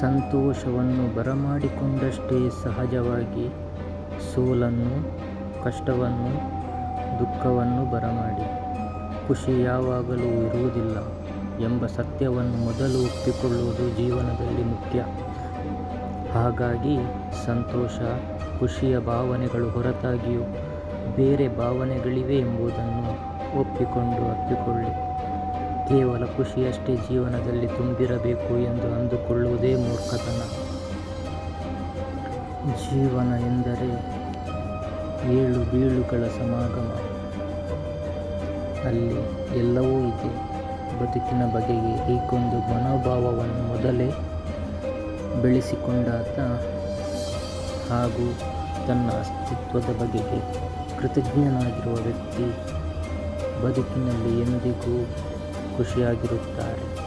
ಸಂತೋಷವನ್ನು ಬರಮಾಡಿಕೊಂಡಷ್ಟೇ ಸಹಜವಾಗಿ ಸೋಲನ್ನು, ಕಷ್ಟವನ್ನು, ದುಃಖವನ್ನು ಬರಮಾಡಿ. ಖುಷಿ ಯಾವಾಗಲೂ ಇರುವುದಿಲ್ಲ ಎಂಬ ಸತ್ಯವನ್ನು ಮೊದಲು ಒಪ್ಪಿಕೊಳ್ಳುವುದು ಜೀವನದಲ್ಲಿ ಮುಖ್ಯ. ಹಾಗಾಗಿ ಸಂತೋಷ, ಖುಷಿಯ ಭಾವನೆಗಳು ಹೊರತಾಗಿಯೂ ಬೇರೆ ಭಾವನೆಗಳಿವೆ ಎಂಬುದನ್ನು ಒಪ್ಪಿಕೊಂಡು ಅಪ್ಪಿಕೊಳ್ಳಿ. ಕೇವಲ ಖುಷಿಯಷ್ಟೇ ಜೀವನದಲ್ಲಿ ತುಂಬಿರಬೇಕು ಎಂದು ಅಂದುಕೊಳ್ಳುವುದೇ ಮೂರ್ಖತನ. ಜೀವನ ಎಂದರೆ ಏಳು ಬೀಳುಗಳ ಸಮಾಗಮ. ಅಲ್ಲಿ ಎಲ್ಲವೂ ಇದೆ. ಬದುಕಿನ ಬಗೆಗೆ ಹೀಗೊಂದು ಮನೋಭಾವವನ್ನು ಮೊದಲೇ ಬೆಳೆಸಿಕೊಂಡಾತ ಹಾಗೂ ತನ್ನ ಅಸ್ತಿತ್ವದ ಬಗೆಗೆ ಕೃತಜ್ಞನಾಗಿರುವ ವ್ಯಕ್ತಿ ಬದುಕಿನಲ್ಲಿ ಎಂದಿಗೂ ಖುಷಿಯಾಗಿರುತ್ತಾರೆ.